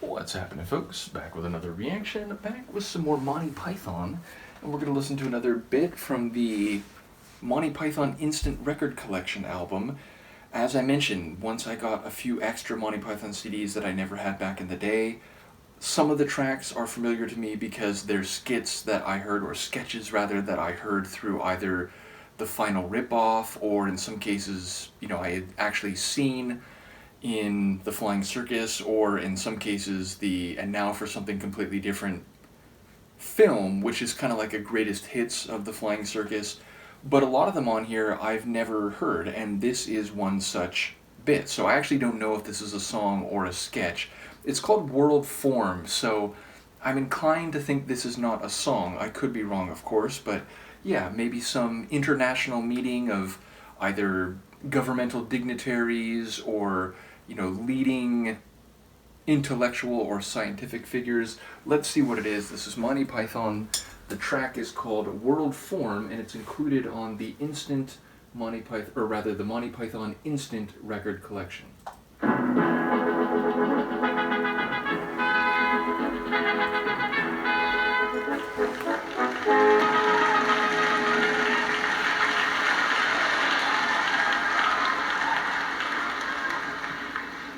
What's happening, folks? Back with another reaction, back with some more Monty Python, and we're going to listen to another bit from the Monty Python Instant Record Collection album. As I mentioned, once I got a few extra Monty Python CDs that I never had back in the day. Some of the tracks are familiar to me because they're skits that I heard, or sketches rather, that I heard through either the final ripoff, or in some cases, I had actually seen in the Flying Circus, or in some cases the And Now for Something Completely Different film, which is kind of like a greatest hits of the Flying Circus. But a lot of them on here I've never heard, and this is one such bit. So I actually don't know if this is a song or a sketch. It's called World Form, so I'm inclined to think this is not a song. I could be wrong, of course, but yeah, maybe some international meeting of either governmental dignitaries or leading intellectual or scientific figures. Let's see what it is. This is Monty Python. The track is called World Form, and it's included on the the Monty Python Instant Record Collection.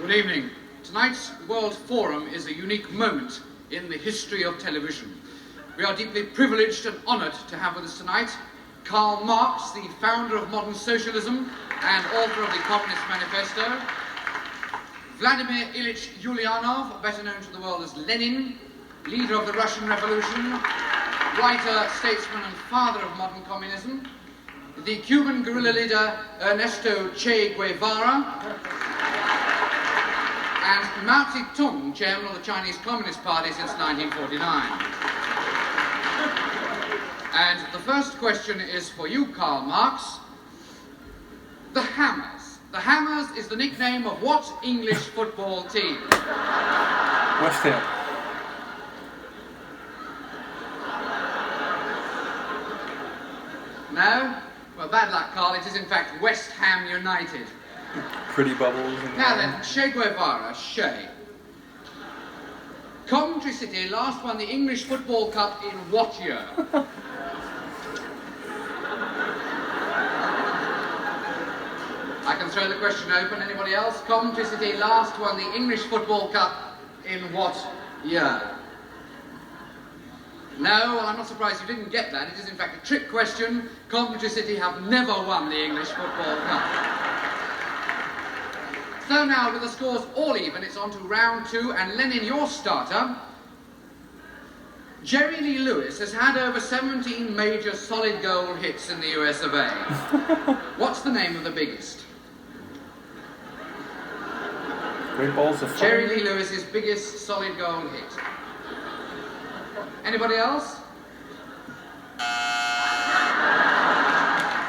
Good evening. Tonight's World Forum is a unique moment in the history of television. We are deeply privileged and honoured to have with us tonight Karl Marx, the founder of modern socialism and author of the Communist Manifesto, Vladimir Ilyich Ulyanov, better known to the world as Lenin, leader of the Russian Revolution, writer, statesman and father of modern communism, the Cuban guerrilla leader Ernesto Che Guevara, and Mao Zedong, chairman of the Chinese Communist Party since 1949. And the first question is for you, Karl Marx. The Hammers. The Hammers is the nickname of what English football team? West Ham. No? Well, bad luck, Karl. It is in fact West Ham United. Pretty bubbles. Now then, Che Guevara, Che. Coventry City last won the English Football Cup in what year? I can throw the question open. Anybody else? Coventry City last won the English Football Cup in what year? No, well, I'm not surprised you didn't get that. It is in fact a trick question. Coventry City have never won the English Football Cup. So now, with the scores all even, it's on to round two, and Lenin, your starter. Jerry Lee Lewis has had over 17 major solid goal hits in the US of A. What's the name of the biggest? Great balls of fire. Jerry Lee Lewis's biggest solid goal hit. Anybody else?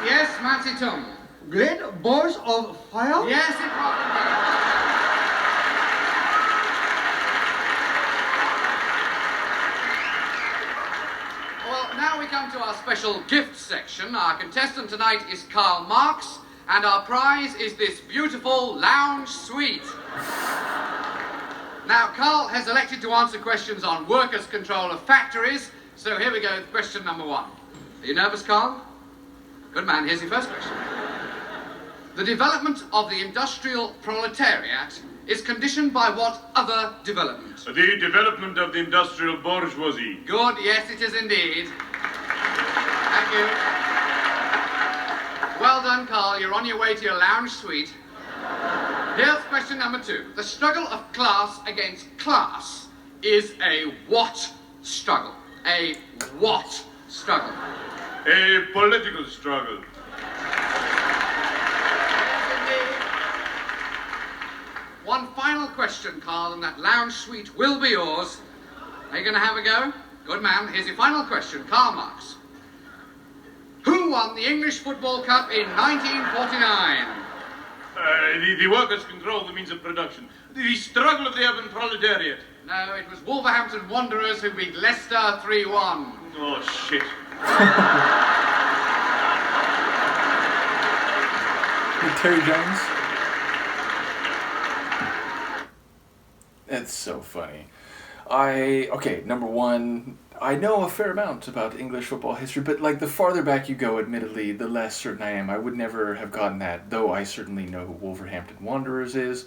Yes, Mao Zedong. Great balls of fire? Yes, it was indeed. Well, now we come to our special gift section. Our contestant tonight is Karl Marx, and our prize is this beautiful lounge suite. Now, Karl has elected to answer questions on workers' control of factories, so here we go with question number one. Are you nervous, Karl? Good man, here's your first question. The development of the industrial proletariat is conditioned by what other development? The development of the industrial bourgeoisie. Good, yes it is indeed. Thank you. Well done, Karl, you're on your way to your lounge suite. Here's question number two. The struggle of class against class is a what struggle? A what struggle? A political struggle. One final question, Karl, and that lounge suite will be yours. Are you going to have a go? Good man. Here's your final question, Karl Marx. Who won the English Football Cup in 1949? The workers control the means of production. The struggle of the urban proletariat. No, it was Wolverhampton Wanderers who beat Leicester 3-1. Oh, shit. Terry Jones. That's so funny. Okay, number one, I know a fair amount about English football history, but like the farther back you go, admittedly, the less certain I am. I would never have gotten that, though I certainly know who Wolverhampton Wanderers is,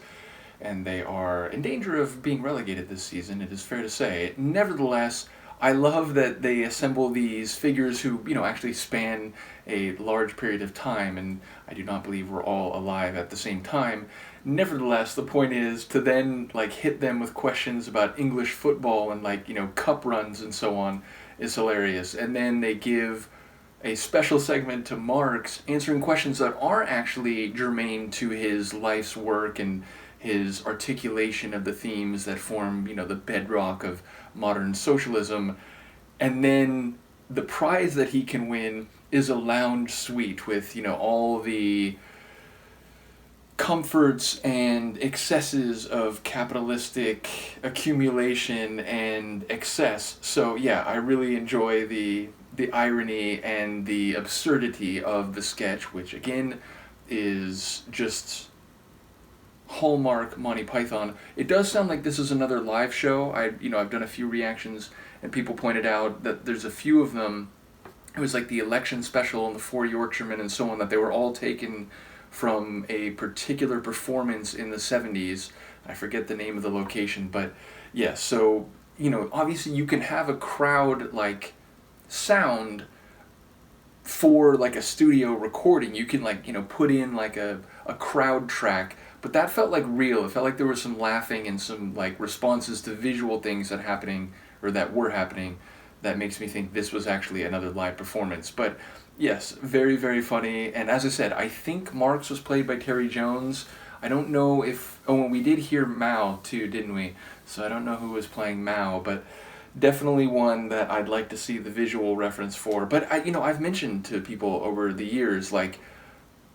and they are in danger of being relegated this season, it is fair to say. Nevertheless, I love that they assemble these figures who, actually span a large period of time, and I do not believe we're all alive at the same time. Nevertheless, the point is to then hit them with questions about English football and cup runs and so on is hilarious. And then they give a special segment to Marx answering questions that are actually germane to his life's work and his articulation of the themes that form, the bedrock of modern socialism. And then the prize that he can win is a lounge suite with, all the comforts and excesses of capitalistic accumulation and excess. So yeah, I really enjoy the irony and the absurdity of the sketch, which again is just hallmark Monty Python. It does sound like this is another live show. I've done a few reactions and people pointed out that there's a few of them. It was like the election special and the Four Yorkshiremen and so on, that they were all taken from a particular performance in the 70s. I forget the name of the location, but yeah, so, obviously you can have a crowd sound for a studio recording. You can put in a crowd track, but that felt real. It felt like there was some laughing and some responses to visual things that were happening that makes me think this was actually another live performance. But yes, very, very funny. And as I said, I think Marx was played by Terry Jones. I don't know if... Oh, and we did hear Mao too, didn't we? So I don't know who was playing Mao, but definitely one that I'd like to see the visual reference for. But I've mentioned to people over the years,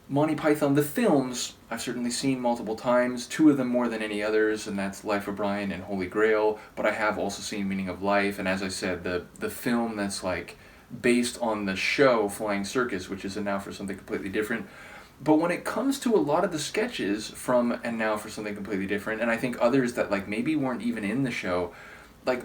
Monty Python, the films, I've certainly seen multiple times, two of them more than any others, and that's Life of Brian and Holy Grail, but I have also seen Meaning of Life, and as I said, the film that's based on the show Flying Circus, which is a Now for Something Completely Different. But when it comes to a lot of the sketches from And Now for Something Completely Different, and I think others that maybe weren't even in the show,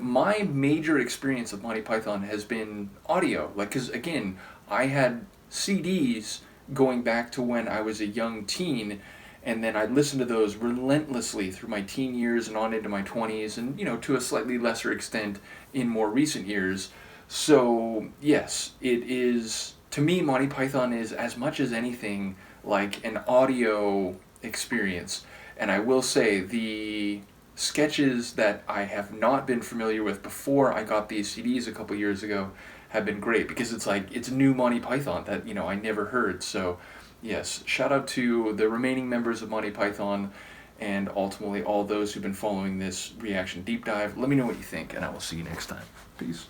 my major experience of Monty Python has been audio. Because again, I had CDs going back to when I was a young teen, and then I'd listen to those relentlessly through my teen years and on into my 20s, and to a slightly lesser extent in more recent years. So yes, it is, to me, Monty Python is as much as anything an audio experience. And I will say, the sketches that I have not been familiar with before I got these CDs a couple years ago have been great, because it's new Monty Python that I never heard. So yes, shout out to the remaining members of Monty Python and ultimately all those who've been following this reaction deep dive. Let me know what you think, and I will see you next time. Peace.